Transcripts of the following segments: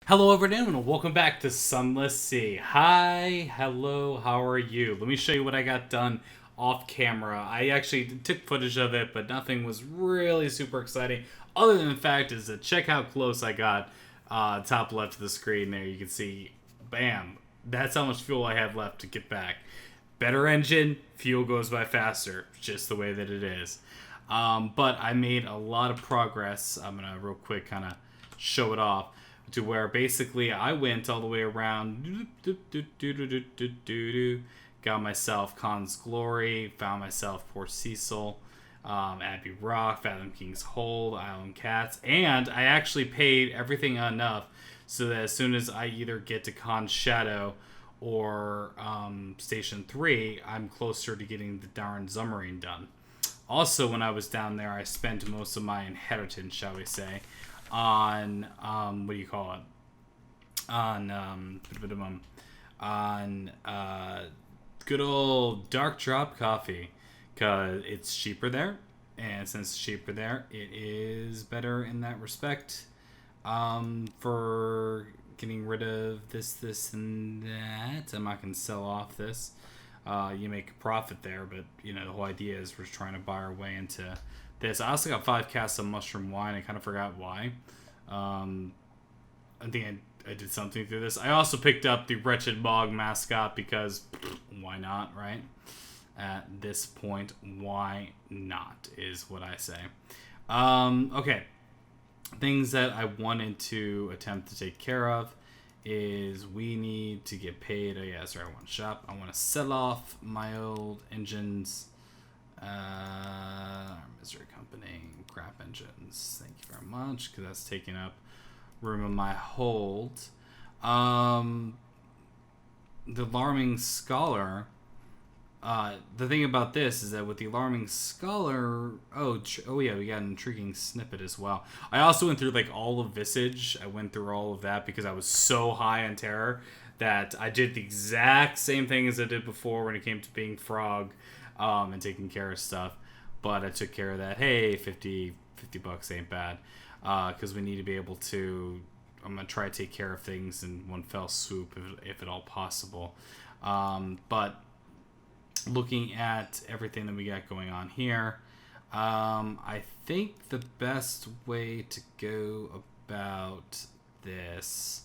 Hello everyone and welcome back to Sunless Sea. Hi, hello, how are you? Let me show you what I got done off camera. I actually took footage of it, but nothing was really super exciting. Other than the fact is that check how close I got. Top left of the screen there, you can see, bam, that's how much fuel I have left to get back. Better engine, fuel goes by faster, just the way that it is. But I made a lot of progress. I'm gonna real quick kind of show it off to where basically I went all the way around, got myself Khan's Glory, found myself Port Cecil, Abbey Rock, Fathom King's Hold, Island Cats, and I actually paid everything enough so that as soon as I either get to Khan's Shadow or Station 3, I'm closer to getting the darn Zubmarine done. Also, when I was down there, I spent most of my inheritance, shall we say, on what do you call it? On good old dark drop coffee, cause it's cheaper there, and since it's cheaper there, it is better in that respect. For getting rid of this, and that, I'm not gonna sell off this. You make a profit there, but the whole idea is we're trying to buy our way into this. I also got 5 casks of mushroom wine. I kind of forgot why. I think I did something through this. I also picked up the Wretched Bog mascot because why not, right? At this point, why not is what I say. Okay. Things that I wanted to attempt to take care of is we need to get paid. Oh yeah, sorry, I want to shop. I want to sell off my old engines. Misery Company, crap engines. Thank you very much, because that's taking up room in my hold. The Alarming Scholar. The thing about this is that with the Alarming Scholar, oh yeah, we got an intriguing snippet as well. I also went through like all of Visage. I went through all of that because I was so high on terror that I did the exact same thing as I did before when it came to being Frog, and taking care of stuff. But I took care of that. Hey, 50 bucks ain't bad, because we need to be able to. I'm gonna try to take care of things in one fell swoop if at all possible. But looking at everything that we got going on here, I think the best way to go about this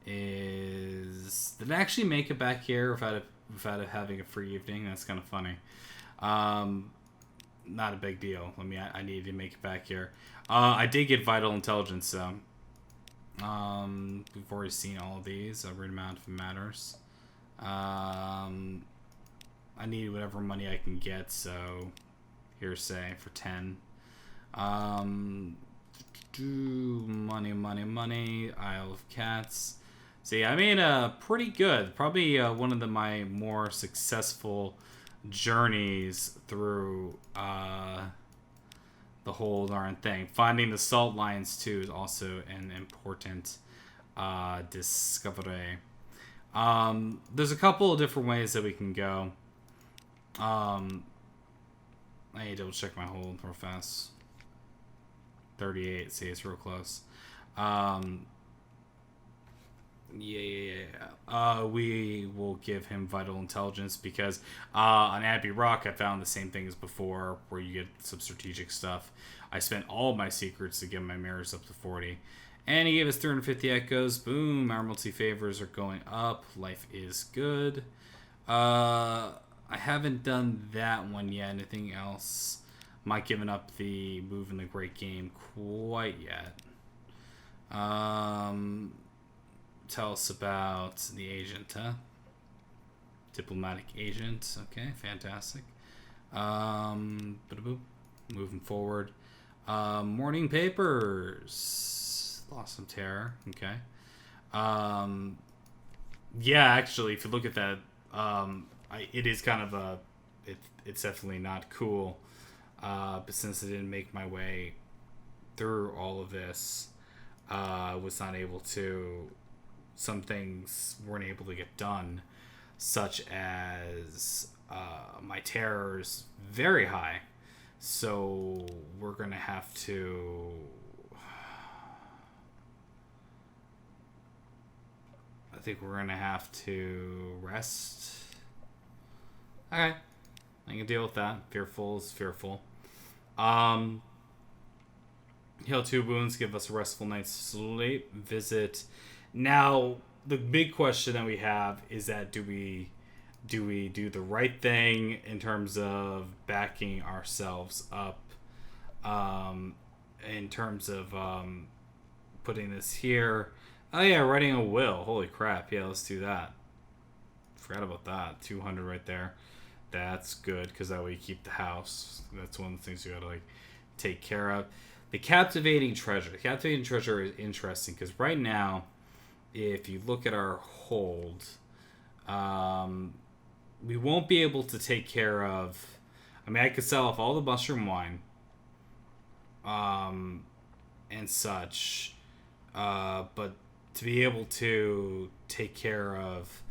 is did I actually make it back here without having a free evening? That's kind of funny. Not a big deal. I needed to make it back here. I did get vital intelligence, so we've already seen all of these. I'll read them out if it matters. I need whatever money I can get, so here's say for 10. Money. Isle of Cats. See, I made pretty good. Probably one of my more successful journeys through the whole darn thing. Finding the salt lions too is also an important discovery. There's a couple of different ways that we can go. I need to double check my hold real fast. 38. See, it's real close. We will give him vital intelligence because on Abbey Rock I found the same thing as before, where you get some strategic stuff. I spent all my secrets to get my mirrors up to 40. And he gave us 350 echoes. Boom, our multi-favors are going up. Life is good. I haven't done that one yet. Anything else? I'm not giving up the move in the great game quite yet. Tell us about the agent, huh? Diplomatic agent. Okay, fantastic. Moving forward. Morning papers. Lost some terror. Okay. Yeah, actually, if you look at that, it is kind of it's definitely not cool. But since I didn't make my way through all of this, I was not able to. Some things weren't able to get done, such as my terror is very high, so we're gonna have to I think we're gonna have to rest. Okay, I can deal with that. Fearful is fearful. Heal 2 wounds, give us a restful night's sleep. Visit. Now, the big question that we have is that do we do the right thing in terms of backing ourselves up? In terms of putting this here. Oh yeah, writing a will. Holy crap! Yeah, let's do that. Forgot about that. 200 right there. That's good because that way you keep the house. That's one of the things you gotta like take care of. The captivating treasure. The captivating treasure is interesting because right now, if you look at our hold, we won't be able to take care of. I mean, I could sell off all the mushroom wine, and such, but to be able to take care of,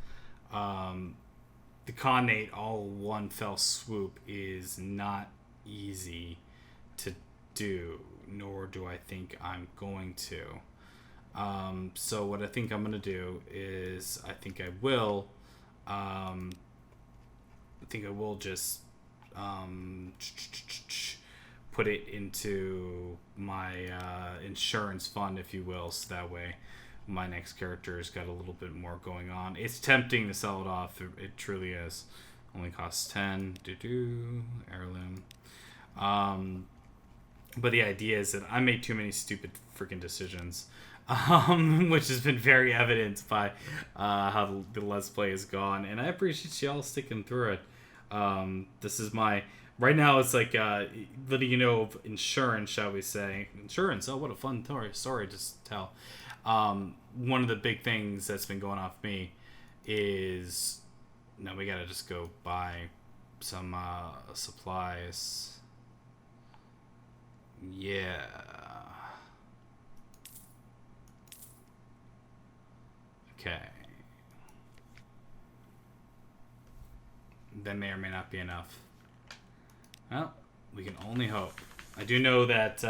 the Khanate all one fell swoop is not easy to do, nor do I think I'm going to. So what I think I'm going to do is I think I will just put it into my insurance fund, if you will, so that way my next character's got a little bit more going on. It's tempting to sell it off. It truly is. Only costs 10. Heirloom. But the idea is that I made too many stupid freaking decisions, which has been very evident by how the Let's Play has gone. And I appreciate y'all sticking through it. This is my... Right now, it's like letting you know of insurance, shall we say. Insurance, oh, what a fun story to tell. One of the big things that's been going off me is... No, we gotta just go buy some supplies. Yeah. Okay. That may or may not be enough. Well, we can only hope. I do know that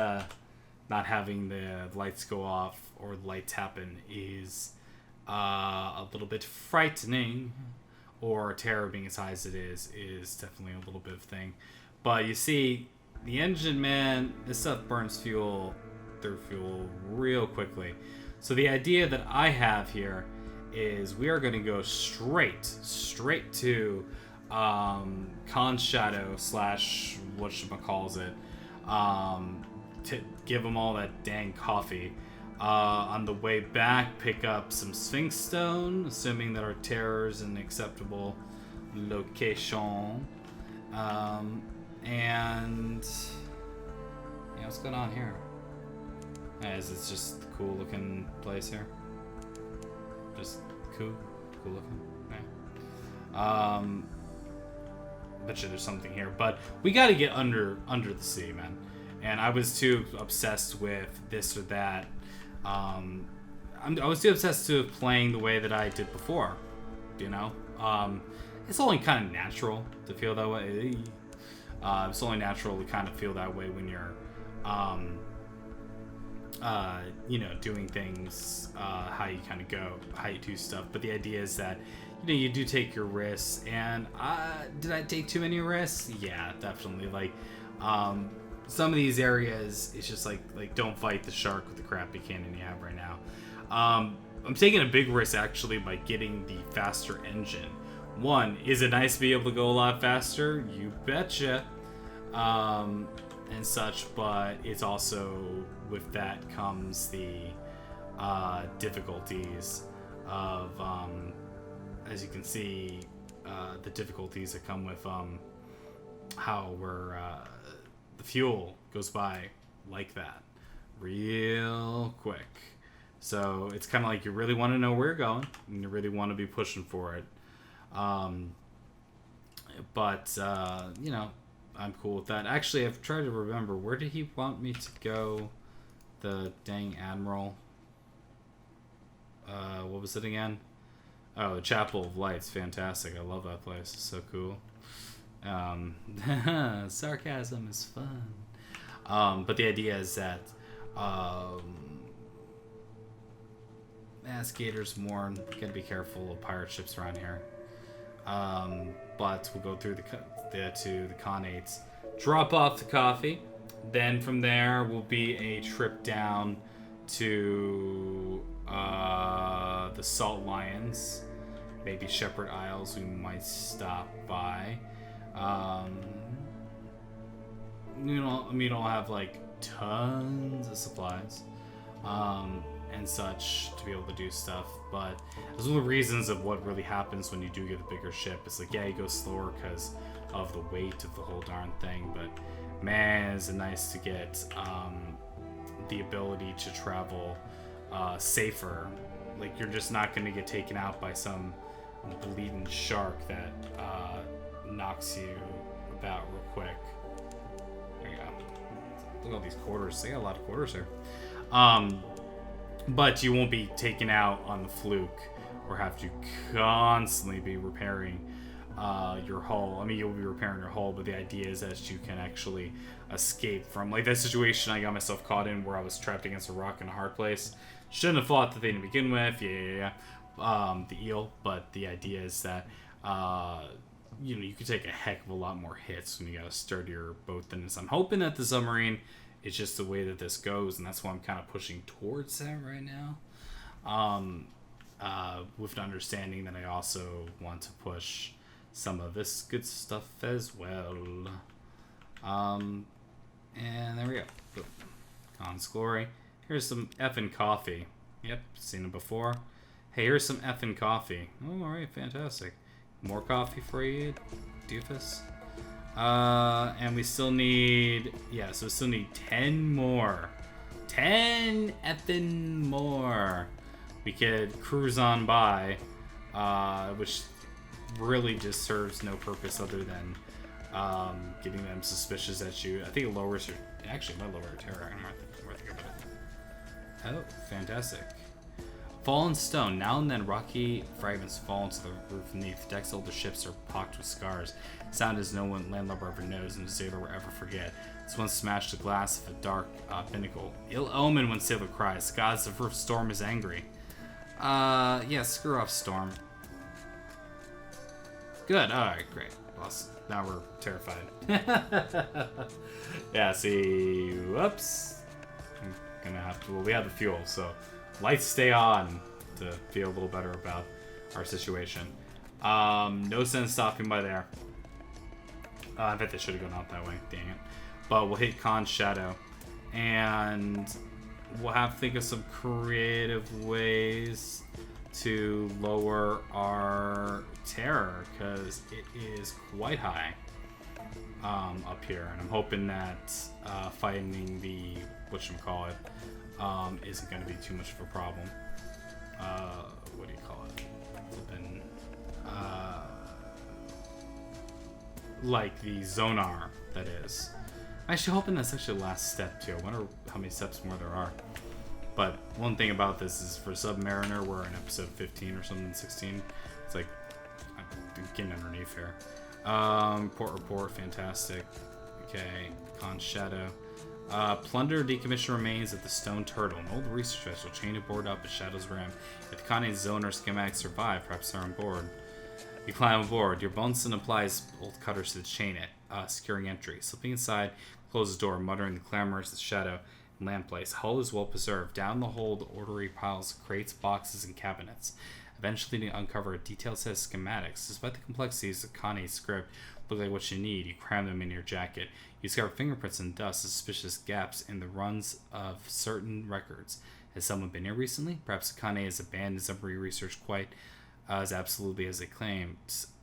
not having the lights go off or lights happen is a little bit frightening, or terror being as high as it is definitely a little bit of thing. But you see, the engine, man, this stuff burns fuel through fuel real quickly. So the idea that I have here is we are going to go straight to Khan's Shadow / whatchamacallit, to give them all that dang coffee. On the way back, pick up some Sphinx Stone, assuming that our terror is an acceptable location. And yeah, what's going on here? Is it just a cool looking place here? Just cool looking. Yeah. Bet you there's something here, but we got to get under the sea, man. And I was too obsessed with this or that. I was too obsessed with playing the way that I did before. You know, it's only kind of natural to feel that way. It's only natural to kind of feel that way when you're, doing things, how you kind of go, how you do stuff. But the idea is that, you do take your risks. And did I take too many risks? Yeah, definitely. Like, some of these areas, it's just like don't fight the shark with the crappy cannon you have right now. I'm taking a big risk actually by getting the faster engine. One, is it nice to be able to go a lot faster? You betcha. And such, but it's also, with that comes the difficulties of, as you can see, the difficulties that come with how the fuel goes by like that real quick. So it's kind of like you really want to know where you're going and you really want to be pushing for it. But I'm cool with that. Actually, I've tried to remember, where did he want me to go? The dang Admiral. What was it again? Oh, the Chapel of Lights. Fantastic. I love that place. It's so cool. Sarcasm is fun. But the idea is that Navigators more. Gotta be careful of pirate ships around here. But we'll go through to the Khanate, drop off the coffee. Then from there will be a trip down to the Salt Lions, maybe Shepherd Isles. We might stop by. We don't have like tons of supplies and such to be able to do stuff, but those are the reasons of what really happens when you do get a bigger ship. It's like, yeah, you go slower because of the weight of the whole darn thing, but man, is it nice to get the ability to travel safer. Like, you're just not going to get taken out by some bleeding shark that knocks you about real quick. There you go. Look at all these quarters. They got a lot of quarters here. But you won't be taken out on the fluke or have to constantly be repairing your hull. I mean, you'll be repairing your hull, but the idea is that you can actually escape from, like, that situation I got myself caught in where I was trapped against a rock in a hard place. Shouldn't have fought the thing to begin with. Yeah. The eel, but the idea is that you can take a heck of a lot more hits when you got a sturdier boat than this. I'm hoping that the submarine is just the way that this goes, and that's why I'm kind of pushing towards that right now. With the understanding that I also want to push some of this good stuff as well. And there we go. Khan's Glory. Here's some effing coffee. Yep, seen it before. Hey, here's some effing coffee. Oh, alright, fantastic. More coffee for you, doofus. And we still need... Yeah, so we still need 10 more. 10 effing more. We could cruise on by, which really just serves no purpose other than getting them suspicious at you. I think it lowers your... Actually, it might lower your terror. I'm more thinking about it. Oh, fantastic. Fallen stone. Now and then, rocky fragments fall into the roof beneath. Decks of older ships are pocked with scars. Sound as no one landlubber ever knows, and no sailor will ever forget. This one smashed the glass of a dark pinnacle. Ill omen when sailor cries. Gods, the first storm is angry. Yeah, screw off storm. Good. All right, great. Awesome. Now we're terrified. Yeah. See. Whoops. I'm gonna have to. Well, we have the fuel, so. Lights stay on to feel a little better about our situation. No sense stopping by there. I bet they should have gone out that way. Dang it. But we'll hit Khan's Shadow. And we'll have to think of some creative ways to lower our terror, because it is quite high up here. And I'm hoping that fighting the whatchamacallit isn't going to be too much of a problem. What do you call it? Flippin', like the Zonar, that is. I'm actually hoping that's actually the last step too. I wonder how many steps more there are. But one thing about this is for Zubmariner, we're in episode 15 or something, 16. It's like, I'm getting underneath here. Port report, fantastic. Okay, Khan's Shadow. Plunder decommissioned remains of the Stone Turtle, an old research vessel chained aboard up at Shadow's Rim. If the Khanate Zonar schematics survive, perhaps they're on board. You climb aboard. Your Bunsen applies bolt cutters to the chain it, securing entry. Slipping inside, close the door, muttering the clamors of Shadow and Lamplights. Hull is well preserved. Down the hold, orderly piles of crates, boxes, and cabinets. Eventually, you uncover a detailed set of schematics. Despite the complexities of Khane's script, look like what you need. You cram them in your jacket. You discover fingerprints and dust, suspicious gaps in the runs of certain records. Has someone been here recently? Perhaps Khane has abandoned submarine research quite as absolutely as they claimed.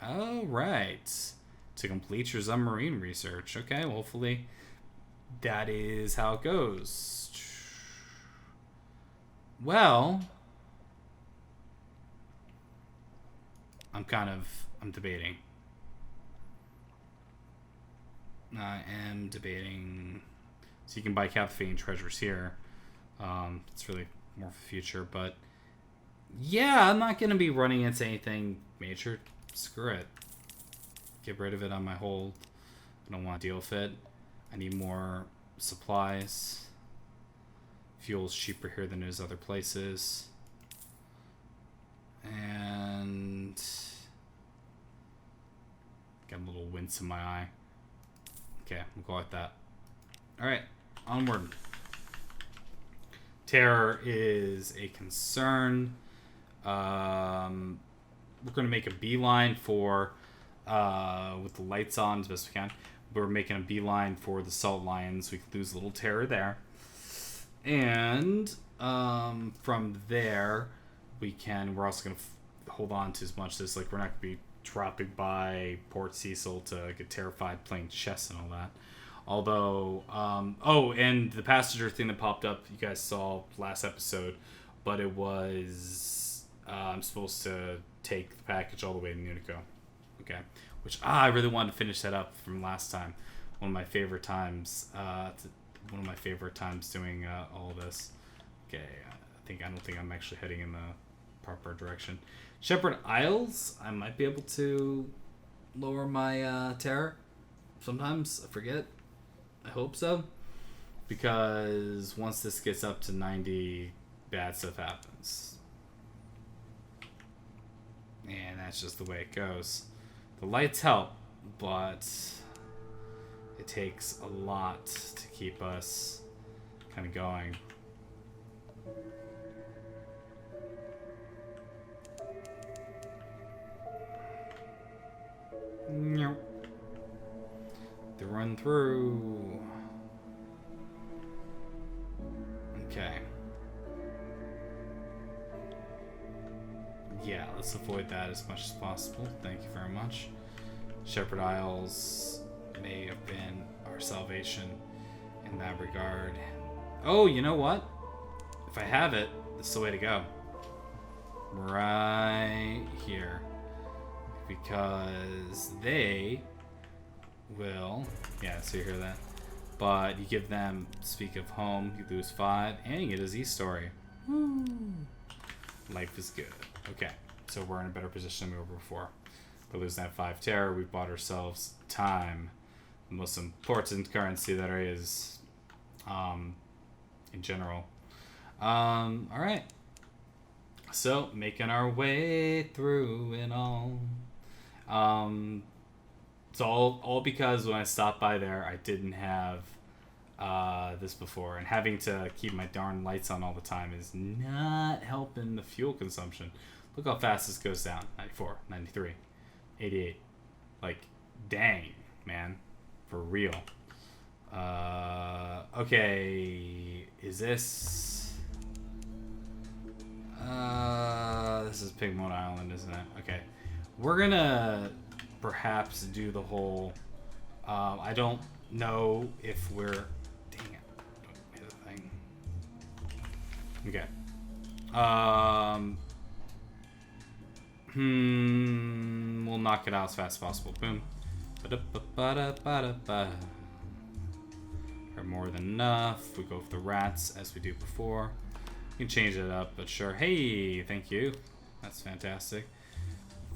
Oh, right. To complete your submarine research. Okay, well, hopefully that is how it goes. Well, I'm debating. I am debating. So you can buy caffeine treasures here. It's really more for the future, but yeah, I'm not gonna be running into anything major. Screw it. Get rid of it on my hold. I don't want to deal with it. I need more supplies. Fuel's cheaper here than it is other places. Got a little wince in my eye. Okay, we'll go like that. Alright, onward. Terror is a concern. We're going to make a beeline for, with the lights on as best we can. We're making a beeline for the salt lions. We could lose a little terror there. And from there, we're also going to hold on to as much of this. Like, we're not going to be dropping by Port Cecil to get terrified playing chess and all that. Although, oh, and the passenger thing that popped up, you guys saw last episode, but it was, I'm supposed to take the package all the way to Unico. Okay. Which, I really wanted to finish that up from last time. One of my favorite times, doing all this. Okay, I don't think I'm actually heading in the proper direction. Shepherd Isles, I might be able to lower my terror. Sometimes, I forget. I hope so. Because once this gets up to 90, bad stuff happens. And that's just the way it goes. The lights help, but it takes a lot to keep us kind of going. Nope. To run through. Okay. Yeah, let's avoid that as much as possible. Thank you very much. Shepherd Isles may have been our salvation in that regard. Oh, you know what? If I have it, this is the way to go. Right here. Because they will... Yeah, so you hear that. But you give them Speak of Home, you lose 5, and you get a Z story. Woo. Life is good. Okay, so we're in a better position than we were before. By losing that 5 terror, we bought ourselves time. The most important currency there is, in general. Alright. So, making our way through it all. It's all because when I stopped by there, I didn't have this before. And having to keep my darn lights on all the time is not helping the fuel consumption. Look how fast this goes down. 94, 93, 88. Like, dang, man. For real. Okay. Is this... this is Pigmont Island, isn't it? Okay. We're gonna perhaps do the whole... I don't know if we're... Dang it. Don't hit the thing. Okay. We'll knock it out as fast as possible. Boom. Or more than enough. We go for the rats as we do before. We can change it up, but sure. Hey, thank you. That's fantastic.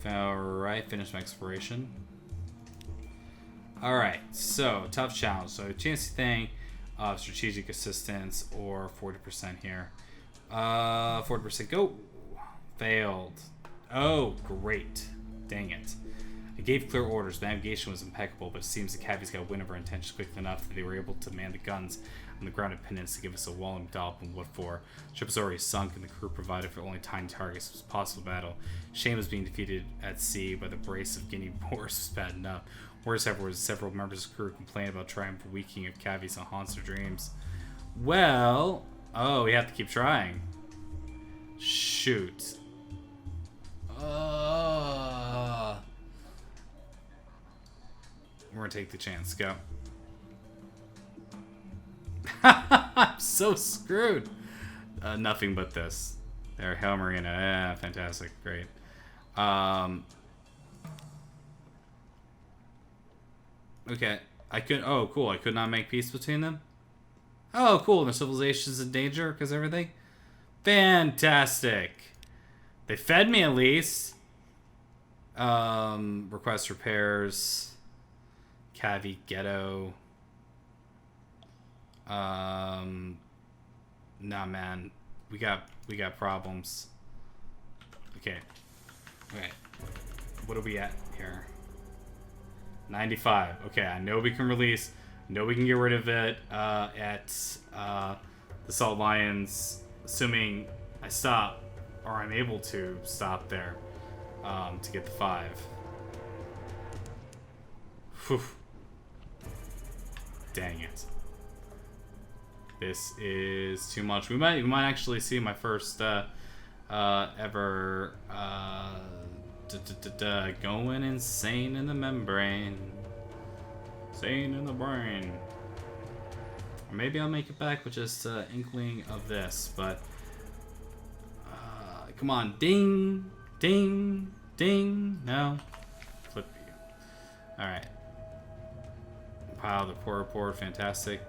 Alright, finish my exploration. Alright, so tough challenge. So chancy thing of strategic assistance or 40% here. 40% go. Failed. Oh, great. Dang it. I gave clear orders. Navigation was impeccable, but it seems the Cavies got wind of our intentions quickly enough that they were able to man the guns on the grounded pendants to give us a walling dollop. And what for? The ship was already sunk, and the crew provided for only tiny targets. It was a possible battle. Shame was being defeated at sea by the brace of Guinea boars was bad enough. Worse ever was several members of the crew complained about trying for weakening of Cavies and haunts their dreams. Well, oh, we have to keep trying. Shoot. We're gonna take the chance. Go. I'm so screwed. Nothing but this. There, Zubmarine. Yeah, fantastic. Great. Okay. I could. Oh, cool. I could not make peace between them. Oh, cool. Their civilization's in danger because everything. Fantastic. They fed me at least. Request repairs. Cavi ghetto. Nah, man. We got problems. Okay. Okay. What are we at here? 95. Okay, I know we can release. I know we can get rid of it at the Salt Lions, assuming I stop, or I'm able to stop there to get the 5. Whew. Dang it. This is too much. We might actually see my first ever going insane in the membrane. Insane in the brain. Or maybe I'll make it back with just an inkling of this, but come on, ding, ding, ding. No, flip you. All right. Wow, the poor report, fantastic.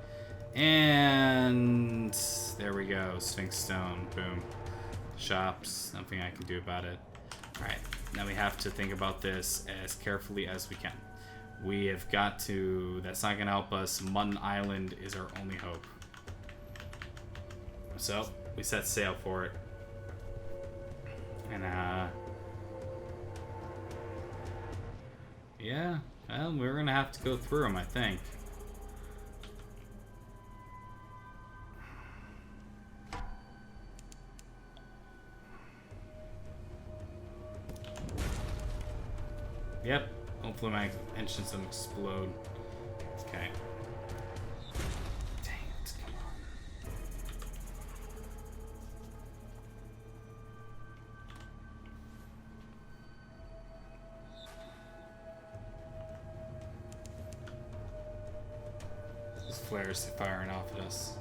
And there we go, Sphinx Stone, boom. Shops, nothing I can do about it. Alright, now we have to think about this as carefully as we can. We have got to, that's not gonna help us. Mutton Island is our only hope. So, we set sail for it. And yeah, well, we're gonna have to go through them, I think. Yep. Hopefully my engines don't explode. Okay. Dang it, come on. Those flares are firing off at us.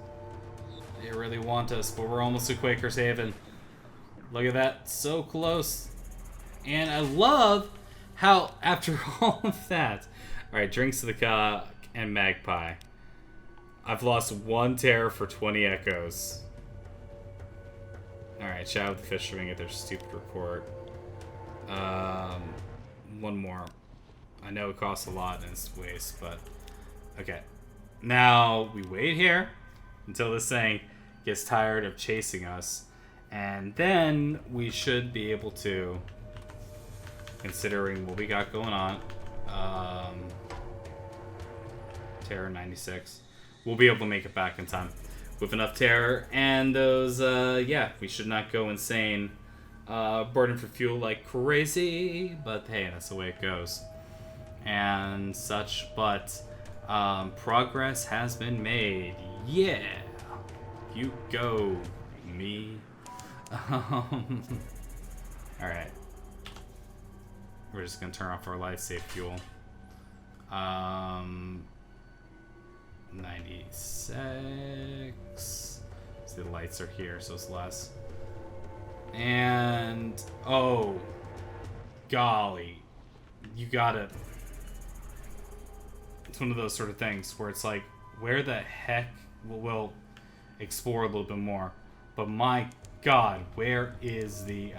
They really want us, but we're almost to Quaker's Haven. Look at that. So close. And I love how, after all of that... Alright, Drinks of the Cock and Magpie. I've lost 1 terror for 20 echoes. Alright, shout out the fishermen, get their stupid report. 1 more. I know it costs a lot and it's waste, but... Okay. Now, we wait here until this thing gets tired of chasing us. And then we should be able to... Considering what we got going on, terror 96, we'll be able to make it back in time with enough terror and those. Yeah, we should not go insane, burning for fuel like crazy. But hey, that's the way it goes, and such. But progress has been made. Yeah, you go, me. All right. We're just gonna turn off our life safe fuel. 96. See, the lights are here, so it's less. And oh, golly, you gotta. It's one of those sort of things where it's like, where the heck we'll explore a little bit more. But my God, where is the?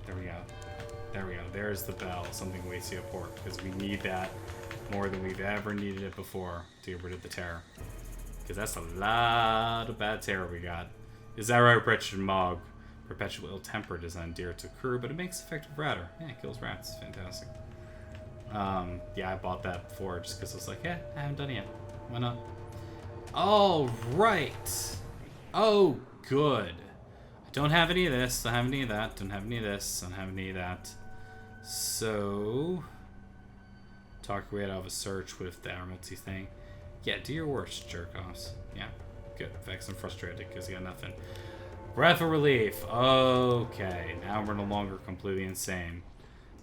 There we go. There we go. There's the bell. Something waits you at port, because we need that more than we've ever needed it before to get rid of the terror. Because that's a lot of bad terror we got. Is that right, Perpetual Mog? Perpetual ill-tempered is endeared to crew, but it makes effective ratter. Yeah, it kills rats. Fantastic. Yeah, I bought that before just because I was like, yeah, I haven't done it yet. Why not? All right. Oh, good. I don't have any of this. Don't have any of that. Don't have any of this. Don't have any of that. So, talk your way out of a search with the Admiralty thing. Yeah, do your worst, jerk-offs. Yeah, good. Vexed and frustrated because you got nothing. Breath of relief. Okay, now we're no longer completely insane.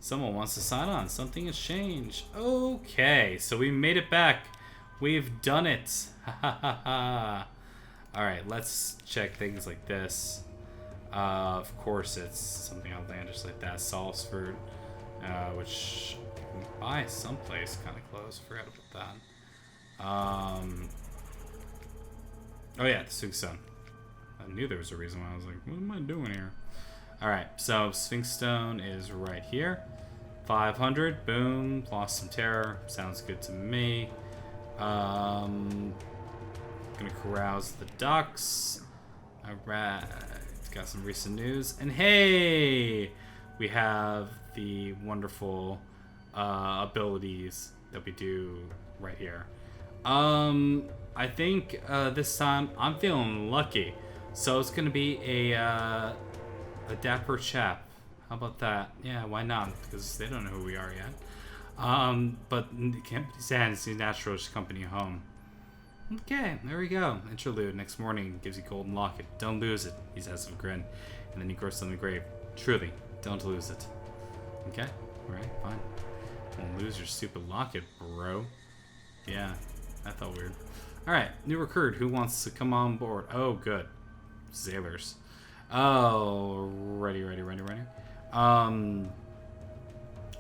Someone wants to sign on. Something has changed. Okay, so we made it back. We've done it. Ha ha ha ha. Alright, let's check things like this. Of course, it's something outlandish like that. Salsford, which you can buy someplace kind of close. Forgot about that. Oh yeah, the Sphinx Stone. I knew there was a reason why I was like, what am I doing here? Alright, so Sphinx Stone is right here. 500, boom, lost some terror. Sounds good to me. Gonna carouse the ducks. Alright, got some recent news. And hey, we have the wonderful abilities that we do right here. I think this time I'm feeling lucky, so it's gonna be a dapper chap. How about that? Yeah, why not? Because they don't know who we are yet. But can't be sad to see Naturalist Company home. Okay, there we go. Interlude. Next morning gives you golden locket. Don't lose it. He says with a grin, and then he curses on the grave. Truly, don't lose it. Okay, all right, fine. Don't lose your stupid locket, bro. Yeah, that felt weird. All right, new recruit. Who wants to come on board? Oh, good. Sailors. Oh, ready.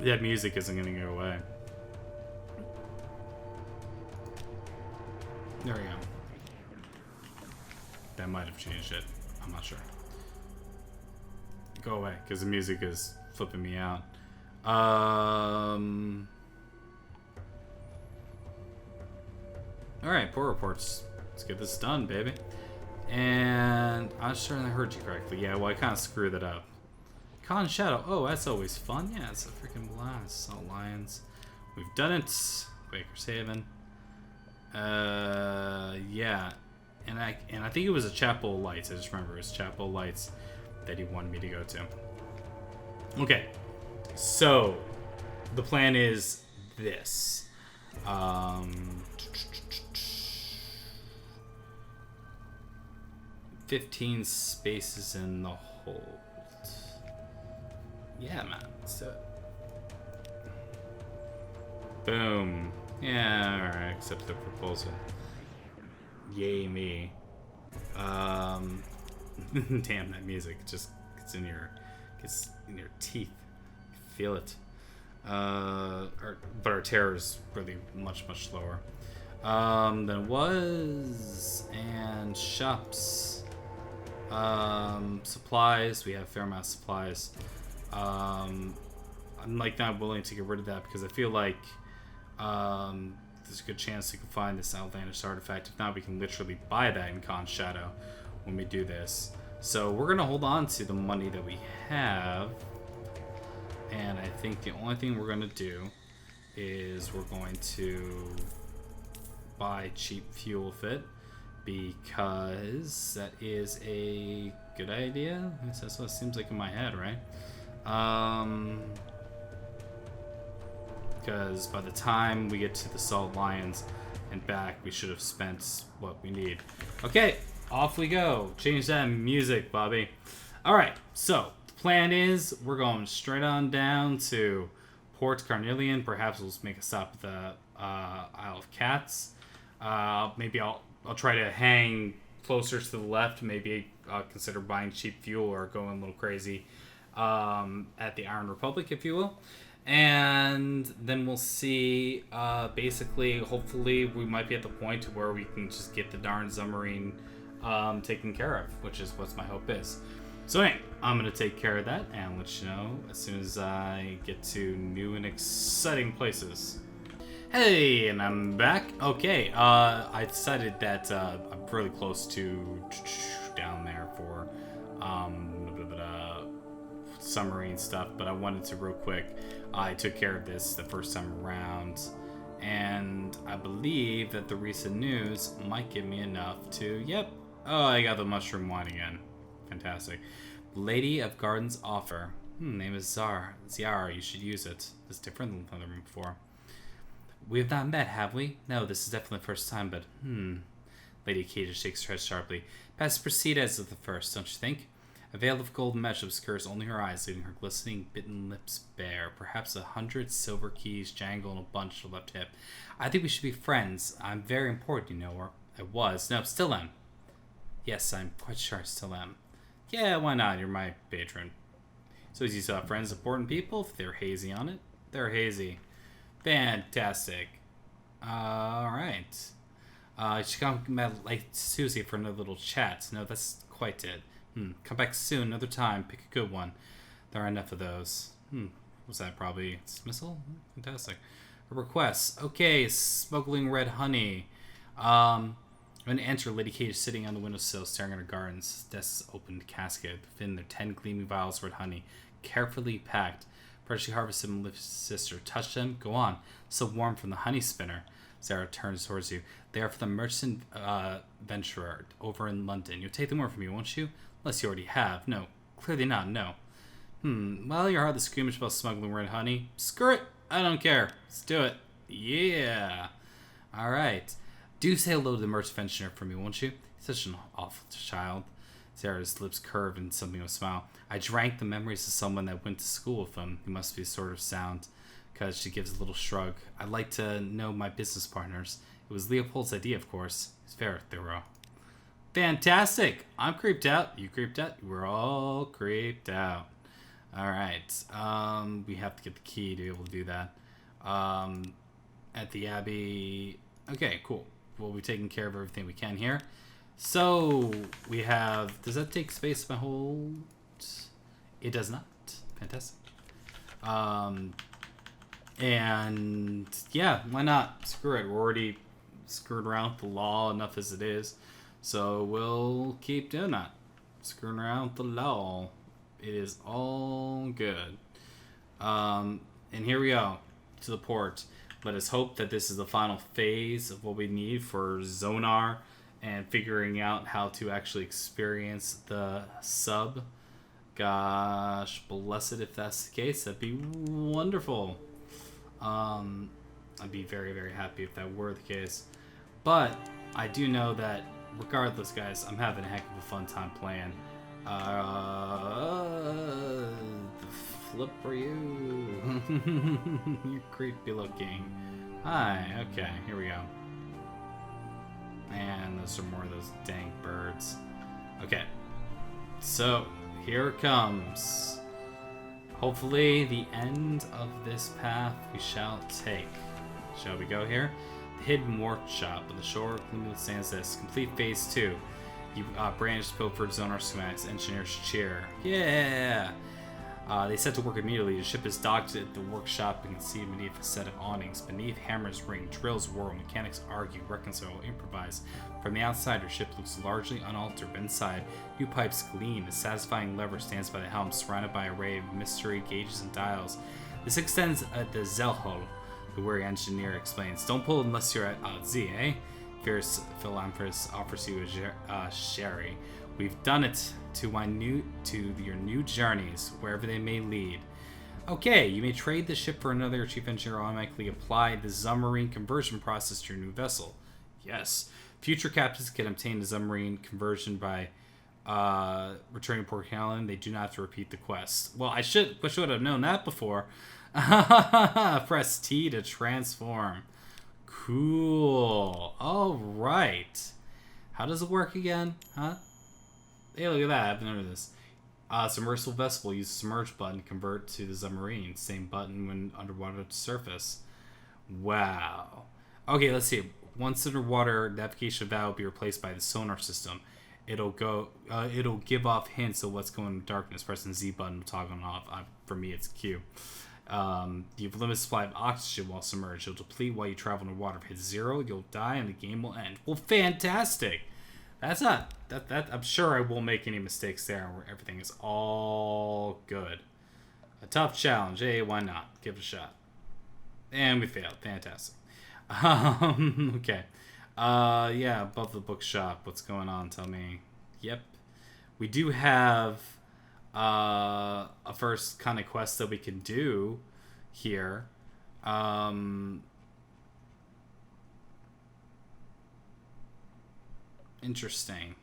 That music isn't gonna go away. There we go. That might have changed it. I'm not sure. Go away, because the music is flipping me out. Alright, port reports. Let's get this done, baby. And I'm sure I heard you correctly. Yeah, well, I kind of screwed it up. Con Shadow. Oh, that's always fun. Yeah, it's a freaking blast. Salt Lions. We've done it. Baker's Haven. Yeah. And I think it was a Chapel Lights. I just remember it was Chapel Lights that he wanted me to go to. Okay. So, the plan is this. 15 spaces in the hold. Yeah, man. So, boom. Yeah, alright, accept the proposal. Yay me. Damn, that music just gets in your teeth. Feel it. But our terror is really much lower than it was. And shops. Supplies. We have a fair amount of supplies. I'm like not willing to get rid of that because I feel like there's a good chance we can find this outlandish artifact. If not, we can literally buy that in Con Shadow when we do this. So we're gonna hold on to the money that we have, and I think the only thing we're gonna do is we're going to buy cheap fuel fit because that is a good idea. That's what it seems like in my head, right? Because by the time we get to the Salt Lions and back, we should have spent what we need. Okay, off we go. Change that music, Bobby. Alright, so the plan is we're going straight on down to Port Carnelian. Perhaps we'll just make a stop at the Isle of Cats. Maybe I'll try to hang closer to the left. Maybe consider buying cheap fuel or going a little crazy at the Iron Republic, if you will. And then we'll see, basically, hopefully we might be at the point where we can just get the darn Zubmarine taken care of, which is what my hope is. So anyway, I'm going to take care of that and let you know as soon as I get to new and exciting places. Hey, and I'm back. Okay, I decided that I'm really close to down there for submarine stuff, but I wanted to real quick. I took care of this the first time around, and I believe that the recent news might give me enough to, yep. Oh, I got the mushroom wine again. Fantastic. Lady of Gardens offer. Name is Ziyal. You should use it. It's different than the one before. We have not met, have we? No, this is definitely the first time, but Lady Acadia shakes her head sharply. Best proceed as of the first, don't you think? A veil of golden mesh obscures only her eyes, leaving her glistening, bitten lips bare. Perhaps 100 silver keys jangle in a bunch to her left hip. I think we should be friends. I'm very important, you know, or I was. No, still am. Yes, I'm quite sure I still am. Yeah, why not? You're my patron. So as you saw, friends, important people, if they're hazy on it, they're hazy. Fantastic. Alright. You should come met like Susie for another little chat. No, that's quite it. Come back soon, another time. Pick a good one. There are enough of those. Was that probably dismissal? Fantastic. A request. Okay, smuggling red honey. When to enter, Lady Kate is sitting on the windowsill, staring at her gardens. Desk's opened casket. Within there 10 gleaming vials of red honey, carefully packed. Freshly harvested and lifted sister. Touch them? Go on. So warm from the honey spinner. Sarah turns towards you. They are for the merchant venturer over in London. You'll take them over from me, won't you? Unless you already have. No. Clearly not. No. Well, you're hardly squeamish about smuggling red honey. Screw it. I don't care. Let's do it. Yeah. Alright. Do say hello to the merchant venturer for me, won't you? He's such an awful child. Sarah's lips curved in something of a smile. I drank the memories of someone that went to school with him. He must be sort of sound. Because she gives a little shrug. I'd like to know my business partners. It was Leopold's idea, of course. He's very thorough. Fantastic! I'm creeped out. You creeped out? We're all creeped out. Alright. We have to get the key to be able to do that. At the Abbey... Okay, cool. We'll be taking care of everything we can here. So, we have... Does that take space my whole... It does not. Fantastic. And yeah, why not? Screw it. We're already screwed around with the law enough as it is. So we'll keep doing that. Screwing around with the law. It is all good. And here we go. To the port. Let us hope that this is the final phase of what we need for Zonar and figuring out how to actually experience the sub. Gosh, bless it if that's the case. That'd be wonderful. I'd be very, very happy if that were the case. But I do know that regardless, guys, I'm having a heck of a fun time playing. The flip for you. You're creepy looking. Hi, okay, here we go. And those are more of those dang birds. Okay, so here it comes. Hopefully, the end of this path we shall take. Shall we go here? The hidden workshop on the shore gleaming with sands this. Complete phase 2. You brandished Pilfered Zonar schematics, engineer's chair. Yeah! They set to work immediately. The ship is docked at the workshop and can see beneath a set of awnings. Beneath, hammers ring, drills whirl, mechanics argue, reconcile, improvise. From the outside, your ship looks largely unaltered, but inside, new pipes gleam. A satisfying lever stands by the helm, surrounded by an array of mystery gauges and dials. This extends at the Ziyal, the wary engineer explains. Don't pull unless you're at Z, eh? Fierce Philanthropist offers you a sherry. We've done it to your new journeys, wherever they may lead. Okay, you may trade the ship for another. Chief Engineer automatically apply the Zubmarine conversion process to your new vessel. Yes. Future captains can obtain the Zubmarine conversion by returning to Port Callan. They do not have to repeat the quest. Well, I should have known that before. Press T to transform. Cool. All right. How does it work again? Huh? Hey, look at that. I've never heard this. Submersible vessel. Use the submerge button to convert to the Zubmarine. Same button when underwater to surface. Wow. Okay, let's see. Once underwater, navigation valve will be replaced by the sonar system. It'll give off hints of what's going in darkness. Pressing Z button to toggle on off. For me, it's Q. You have a limited supply of oxygen while submerged. It'll deplete while you travel underwater. If it hits 0, you'll die and the game will end. Well, fantastic. That's not that. I'm sure I won't make any mistakes there, where everything is all good. A tough challenge. Hey, why not? Give it a shot. And we failed. Fantastic. Okay. Yeah, above the bookshop. What's going on? Tell me. Yep. We do have a first kind of quest that we can do here. Interesting.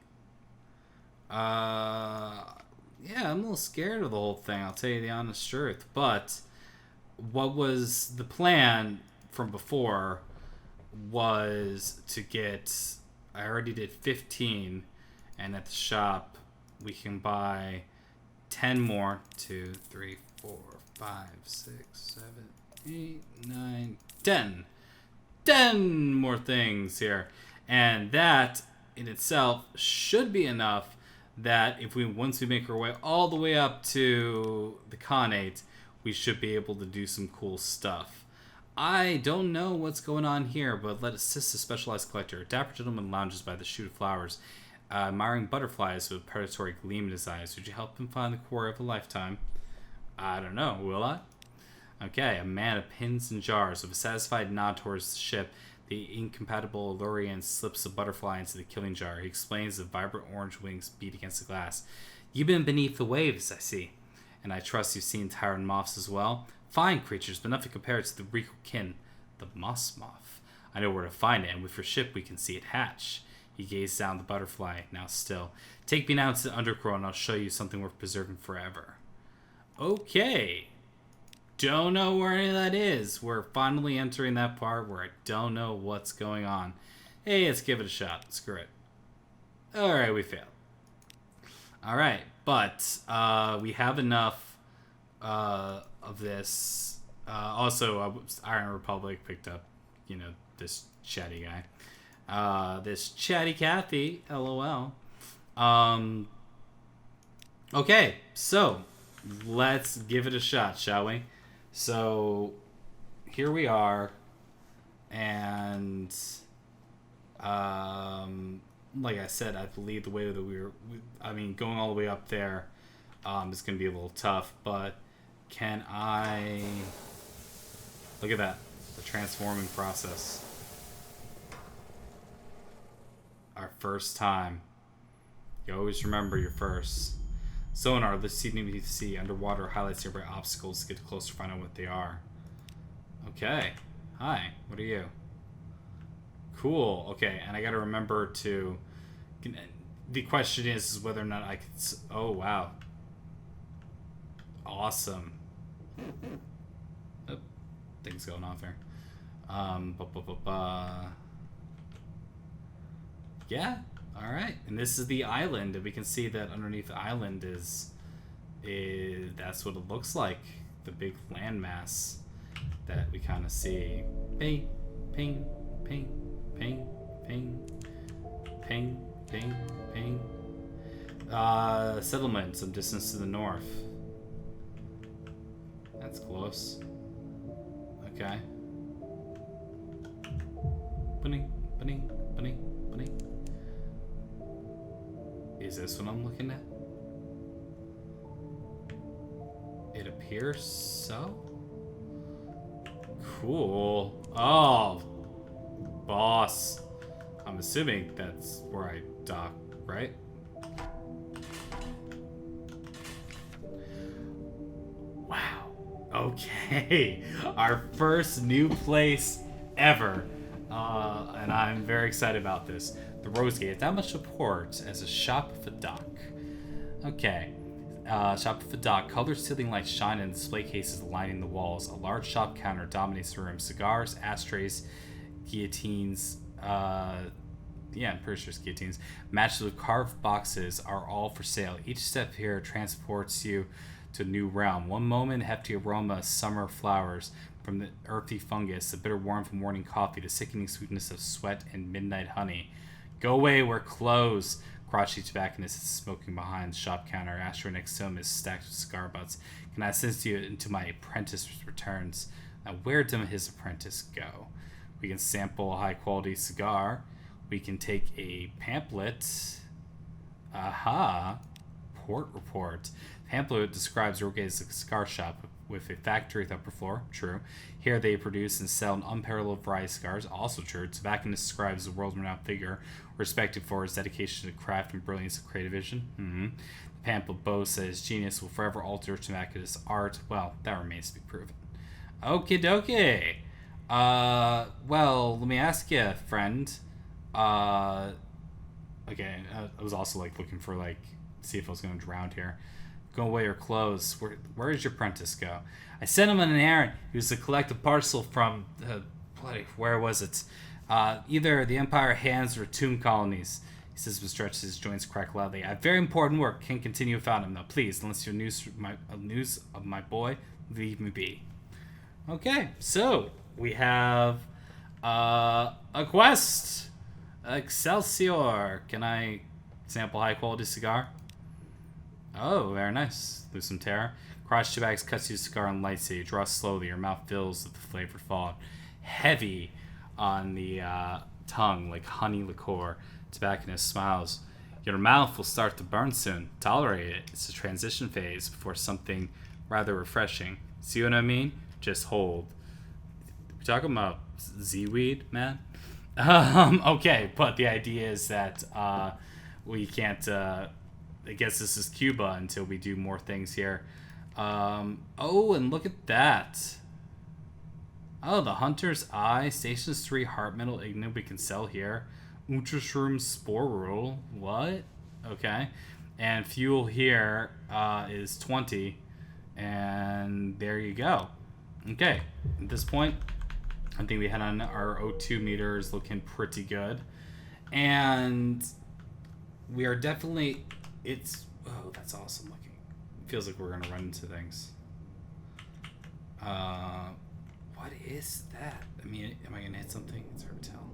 Yeah, I'm a little scared of the whole thing, I'll tell you the honest truth. But what was the plan from before was to get... I already did 15, and at the shop we can buy 10 more. 2, 3, 4, 5, 6, 7, 8, 9, 10. 10 more things here. And that in itself should be enough that if once we make our way all the way up to the Khanate, we should be able to do some cool stuff. I don't know what's going on here, but let us assist a specialized collector. A dapper gentleman lounges by the shoot of flowers, admiring butterflies with predatory gleam in his eyes. Would you help him find the quarry of a lifetime? I don't know, will I? Okay, a man of pins and jars. With a satisfied nod towards the ship, the incompatible Lurian slips a butterfly into the killing jar. He explains the vibrant orange wings beat against the glass. You've been beneath the waves, I see. And I trust you've seen tyrant moths as well? Fine creatures, but nothing compared to the regal kin, the moss moth. I know where to find it, and with your ship we can see it hatch. He gazed down the butterfly, now still. Take me now to the undergrowth, and I'll show you something worth preserving forever. Okay. Don't know where any of that is. We're finally entering that part where I don't know what's going on. Hey, let's give it a shot. Screw it. Alright, we failed. Alright, but we have enough of this. Also, Iron Republic picked up, you know, this chatty guy. This chatty Cathy, LOL. Okay, so let's give it a shot, shall we? So here we are, and like I said, I believe the way that going all the way up there is going to be a little tough, but can I... Look at that, the transforming process. Our first time. You always remember your first. Sonar, the sea beneath the sea, underwater highlights nearby obstacles to get closer to find out what they are. Okay. Hi, what are you? Cool. Okay, and I gotta remember to... The question is whether or not I can... Oh, wow. Awesome. Oh, things going off here. Yeah. All right, and this is the island, and we can see that underneath the island is that's what it looks like, the big landmass that we kind of see. Ping, ping, ping, ping, ping, ping, ping, ping. Settlement some distance to the north. That's close. Okay. Bunny, bunny, bunny, bunny. Is this what I'm looking at? It appears so. Cool. Oh, boss. I'm assuming that's where I dock, right? Wow. Okay. Our first new place ever. And I'm very excited about this. The Rose Gate. That much support as a shop at the dock. Okay. Shop at the dock. Colored ceiling lights shine in display cases lining the walls. A large shop counter dominates the room. Cigars, ashtrays, guillotines. I'm pretty sure it's guillotines. Matched with carved boxes are all for sale. Each step here transports you to a new realm. One moment, hefty aroma of summer flowers from the earthy fungus, the bitter warmth from morning coffee, the sickening sweetness of sweat and midnight honey. Go away, we're closed. Crotchety tobacconist is smoking behind the shop counter. Ashtray next to him is stacked with cigar butts. Can I assist you until my apprentice returns? Now, where did his apprentice go? We can sample a high-quality cigar. We can take a pamphlet. Aha. Port report. Pamphlet describes Rogue-lite as a cigar shop with a factory at the upper floor. True. Here they produce and sell an unparalleled variety of cigars. Also true. Tobacconist describes a world-renowned figure respected for his dedication to craft and brilliance of creative vision. The pamphlet boasts that his genius will forever alter tobacconist's art. Well, that remains to be proven. Okie dokie. Well, let me ask you, friend. Okay, I was also looking for see if I was going to drown here. Go away your clothes. Where did your apprentice go? I sent him on an errand. He was to collect a parcel from where was it? Either the Empire Hands or Tomb Colonies. He says but stretches his joints crack loudly. I have very important work. Can't continue without him. Now please, unless your news of my boy, leave me be. Okay, so we have a quest. Excelsior. Can I sample high quality cigar? Oh, very nice. Lose some terror. Crotch Tobax cuts you a cigar and lights it. You draw slowly. Your mouth fills with the flavored fog. Heavy on the tongue, like honey liqueur. Tobacconist smiles. Your mouth will start to burn soon. Tolerate it. It's a transition phase before something rather refreshing. See what I mean? just hold. We're talking about Z-weed, man. Okay, but the idea is that we can't. I guess this is Cuba until we do more things here. Oh, and look at that. Oh, the Hunter's Eye, Stations 3, Heart Metal Ignite we can sell here. Ultrashroom Sporule, what? Okay. And fuel here is 20. And there you go. Okay, at this point, I think we had on our O2 meters looking pretty good. And we are definitely, oh, that's awesome looking. It feels like we're going to run into things. What is that? I mean, am I going to hit something? It's hard to tell.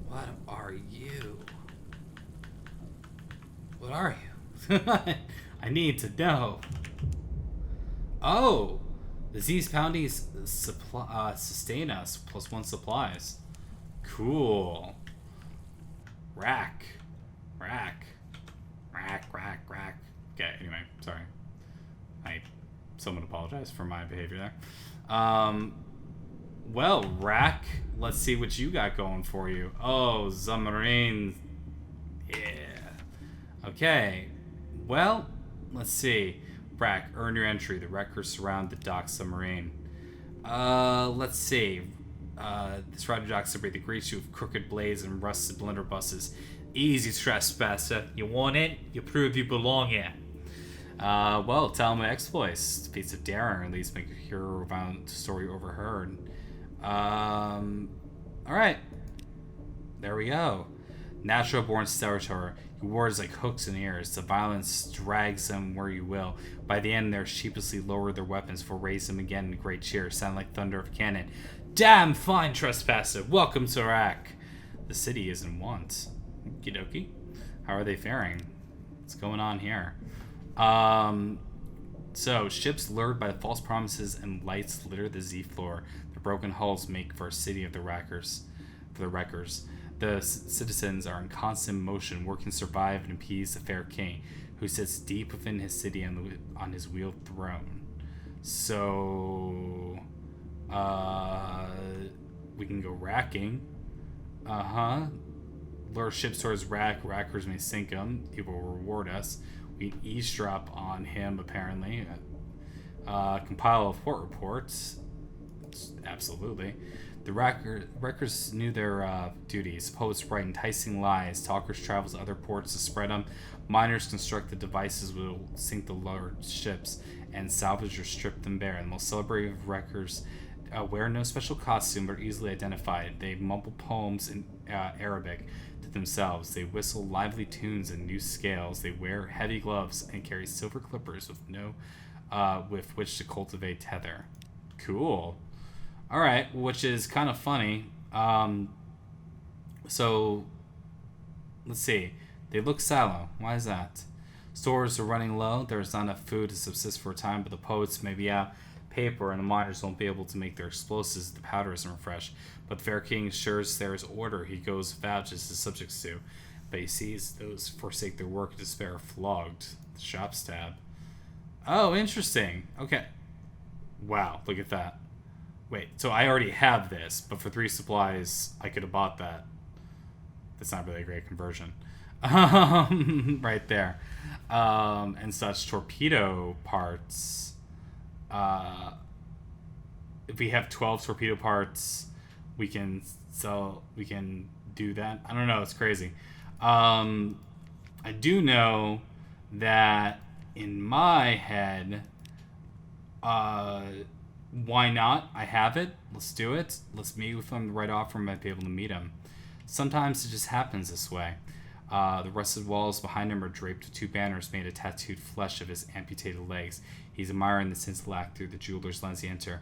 What are you? What are you? I need to know. Oh! Disease poundies sustain us, +1 supplies. Cool. Rack. Okay, anyway, sorry. Someone apologize for my behavior there. Well, Rack, let's see what you got going for you. Oh, Zubmarine. Yeah. Okay. Well, let's see. Rack, earn your entry. The wreckers surround the dock submarine. Let's see. This rider dock submarine greets you with crooked blades and rusted blunderbusses. Easy trespasser. You want in? You prove you belong here. Well, tell them exploits. Feats of daring, or at least make a hero violent story overheard. Alright. There we go. Natural born territory. Your words like hooks and ears. The violence drags them where you will. By the end, they sheepishly lower their weapons for raise them again in great cheers, sound like thunder of cannon. Damn fine, trespasser. Welcome to Iraq. The city is in want. Okie dokie. How are they faring? What's going on here? So, ships lured by false promises and lights litter the sea floor. The broken hulls make for a city of the wreckers. For the wreckers. The citizens are in constant motion, working to survive and appease the fair king, who sits deep within his city on his wheeled throne. So, we can go racking. Lure ships towards rackers may sink them. He will reward us. We can eavesdrop on him, apparently. Compile port reports. Absolutely. The wreckers knew their duties. Poets write enticing lies. Talkers travel to other ports to spread them. Miners construct the devices that will sink the lower ships, and salvage or strip them bare. The most celebrated wreckers wear no special costume but are easily identified. They mumble poems in Arabic to themselves. They whistle lively tunes in new scales. They wear heavy gloves and carry silver clippers with which to cultivate tether. Cool. All right, which is kind of funny. So, let's see. They look sallow. Why is that? Stores are running low. There's not enough food to subsist for a time, but the poets may be out paper, and the miners won't be able to make their explosives. The powder isn't fresh. But the fair king assures there is order. He goes vouches his subjects to. But he sees those forsake their work in despair flogged. The shops tab. Oh, interesting. Okay. Wow, look at that. Wait, so I already have this, but for 3 supplies, I could have bought that. That's not really a great conversion. Right there. And such torpedo parts. If we have 12 torpedo parts, we can do that. I don't know, it's crazy. I do know that in my head, why not? I have it. Let's do it. Let's meet with him right off. We might be able to meet him. Sometimes it just happens this way. The rusted walls behind him are draped with 2 banners made of tattooed flesh of his amputated legs. He's admiring the tinsel act through the jeweler's lens. He enter.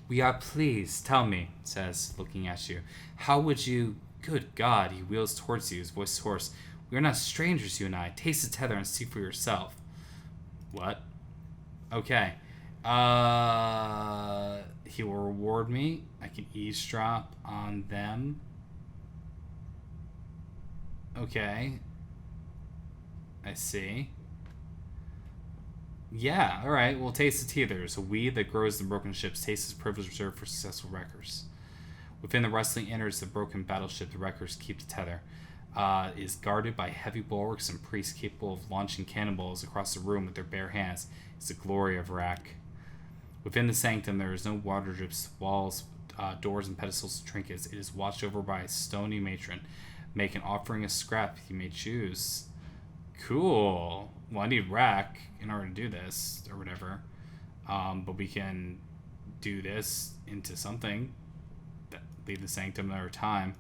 We are pleased. Tell me, says, looking at you. How would you... Good God, he wheels towards you, his voice hoarse. We are not strangers, you and I. Taste the tether and see for yourself. What? Okay. He will reward me. I can eavesdrop on them. Okay. I see. Yeah, alright. Well, taste the teether. There's a weed that grows in broken ships. Taste is privilege reserved for successful wreckers. Within the wrestling innards of the broken battleship, the wreckers keep the tether. Is guarded by heavy bulwarks and priests capable of launching cannonballs across the room with their bare hands. It's the glory of Rack. Within the sanctum, there is no water drips, walls, doors, and pedestals of trinkets. It is watched over by a stony matron. Make an offering of scrap you may choose. Cool. Well, I need Rack in order to do this, or whatever. But we can do this into something. Leave the sanctum another time.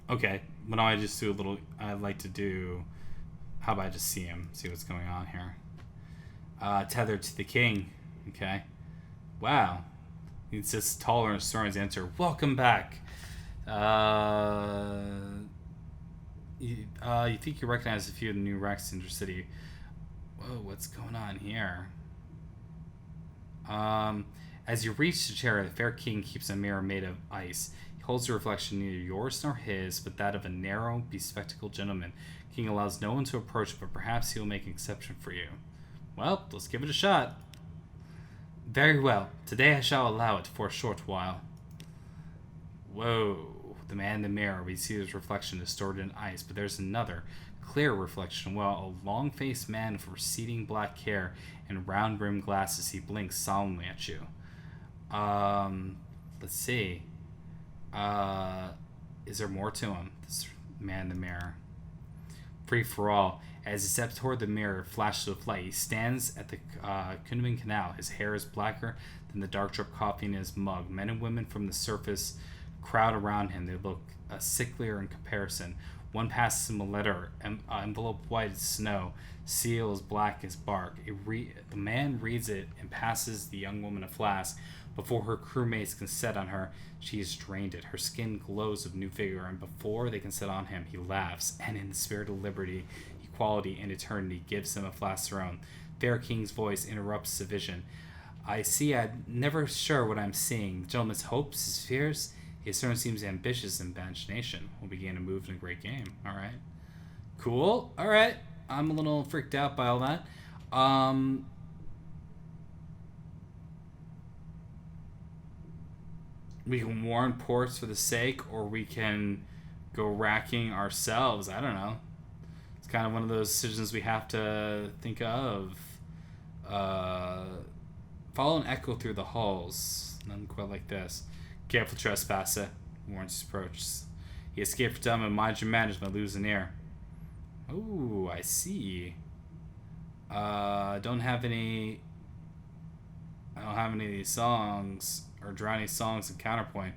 Okay. Why don't I just do a little... I'd like to do... How about I just see him? See what's going on here. Tethered to the king. Okay. Wow. He's just taller and stern as the answer. Welcome back. You think you recognize a few of the new wrecks in your city. Whoa, what's going on here? As you reach the chair, the fair king keeps a mirror made of ice. He holds a reflection neither yours nor his, but that of a narrow, bespectacled gentleman. King allows no one to approach, but perhaps he will make an exception for you. Well, let's give it a shot. Very well. Today I shall allow it for a short while. Whoa. The man in the mirror, we see his reflection distorted in ice, but there's another, clear reflection. Well, a long-faced man with receding black hair and round-rimmed glasses. He blinks solemnly at you. Let's see. Is there more to him? This man in the mirror. Free for all. As he steps toward the mirror, flashes with light. He stands at the Kundiman Canal. His hair is blacker than the dark drip coffee in his mug. Men and women from the surface crowd around him. They look sicklier in comparison. One passes him a letter, enveloped white as snow, seal as black as bark. The man reads it and passes the young woman a flask. Before her crewmates can set on her, she has drained it. Her skin glows with new vigor, and before they can set on him, he laughs, and in the spirit of liberty, equality, and eternity, gives them a flask their own. Fair King's voice interrupts the vision. I see, I'm never sure what I'm seeing. The gentleman's hopes, his fears, he certainly seems ambitious in imagination. We'll begin to move in a great game. Alright. Cool. Alright. I'm a little freaked out by all that. We can warn ports for the sake, or we can go racking ourselves. I don't know. It's kind of one of those decisions we have to think of. Follow an echo through the halls. Nothing quite like this. Careful, trespasser. Warns his approach. He escaped from dumb and mind your manners by losing ear. Oh, I see. I don't have any of these songs or drowning songs in counterpoint.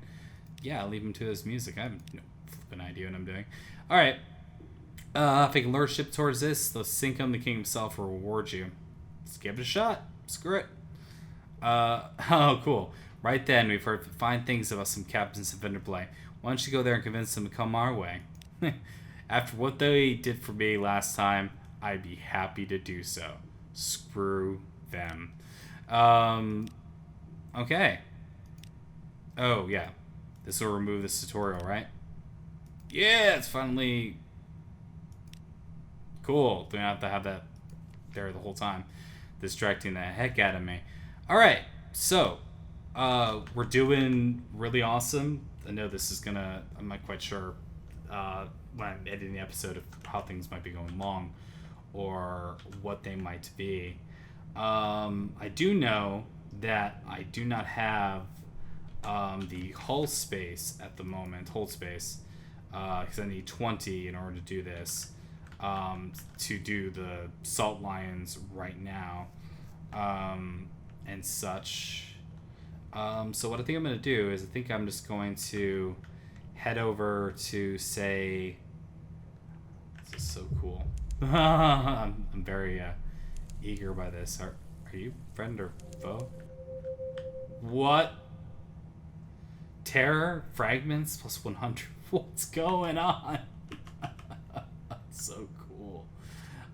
Yeah, I'll leave him to his music. I have no flipping idea what I'm doing. Alright. If I can lure a ship towards this, let's sink him. The king himself will reward you. Let's give it a shot. Screw it. Oh, cool. Right then, we've heard fine things about some captains of Vinderplay. Why don't you go there and convince them to come our way? After what they did for me last time, I'd be happy to do so. Screw them. Okay. Oh, yeah. This will remove this tutorial, right? Yeah, it's finally... Cool. Don't have to have that there the whole time. Distracting the heck out of me. Alright, so... we're doing really awesome. I know this is gonna... I'm not quite sure when I'm editing the episode of how things might be going long or what they might be. I do know that I do not have the hull space at the moment. Hull space. Because I need 20 in order to do this. To do the Salt Lions right now. And such. So what I think I'm going to do is I think I'm just going to head over to, say... This is so cool. I'm very eager by this. Are you friend or foe? What? Terror? Fragments? Plus 100. What's going on? So cool.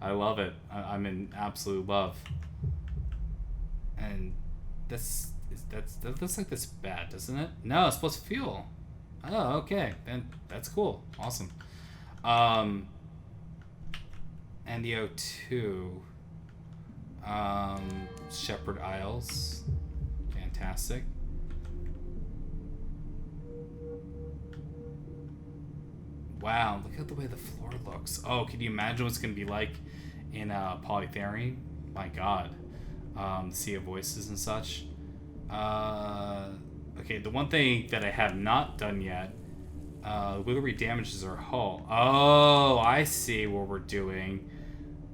I love it. I'm in absolute love. And that looks like this bad, doesn't it? No, it's supposed to fuel. Oh, okay. Then that's cool. Awesome. And the O2. Shepherd Isles. Fantastic. Wow, look at the way the floor looks. Oh, can you imagine what's going to be like in Polytherine? My god. The Sea of Voices and such. Okay, the one thing that I have not done yet, Wiggery damages our hull. Oh, I see what we're doing.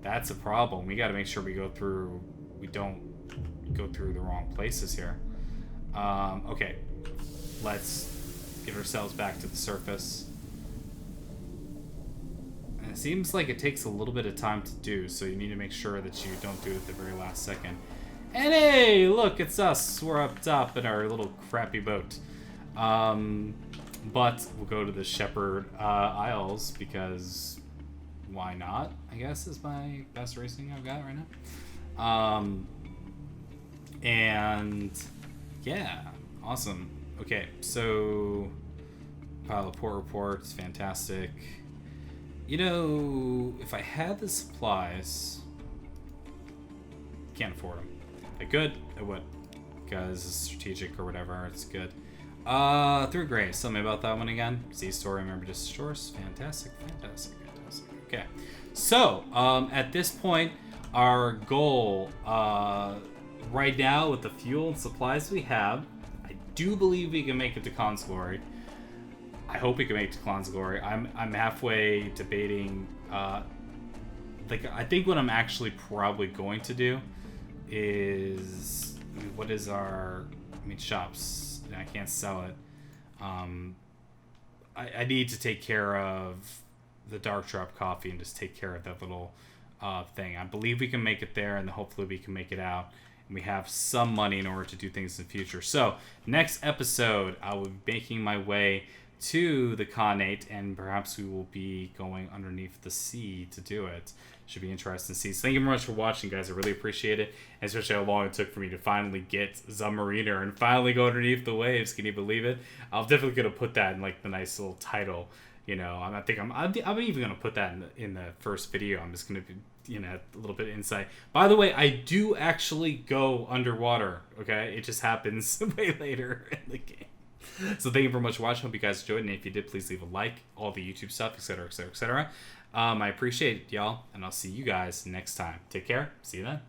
That's a problem. We got to make sure we don't go through the wrong places here. Okay, let's get ourselves back to the surface. And it seems like it takes a little bit of time to do, so you need to make sure that you don't do it at the very last second. And hey, look, it's us. We're up top in our little crappy boat. But we'll go to the Shepherd Isles because why not? I guess is my best racing I've got right now. And yeah, awesome. Okay, so pile of port reports, fantastic. You know, if I had the supplies, can't afford them. If I could, I would, because it's strategic or whatever. It's good. Through Grace. Tell me about that one again. Sea story. Remember just source. Fantastic. Okay. So, at this point, our goal, right now with the fuel and supplies we have, I do believe we can make it to Khan's Glory. I hope we can make it to Khan's Glory. I'm halfway debating, like, I think what I'm actually probably going to do is, I mean, what is our, shops. I can't sell it. I need to take care of the Dark Drop coffee and just take care of that little thing. I believe we can make it there, and hopefully we can make it out. And we have some money in order to do things in the future. So, next episode, I will be making my way to the Khanate, and perhaps we will be going underneath the sea to do it. Should be interesting to see. So thank you very much for watching, guys. I really appreciate it, and especially how long it took for me to finally get Zubmariner and finally go underneath the waves. Can you believe it? I'm definitely gonna put that in like the nice little title. You know, I'm even gonna put that in the first video. I'm just gonna be, you know, a little bit of insight. By the way, I do actually go underwater. Okay, it just happens way later in the game. So thank you very much for watching. Hope you guys enjoyed, and if you did, please leave a like, all the YouTube stuff, etc., etc., etc. I appreciate it, y'all, and I'll see you guys next time. Take care. See you then.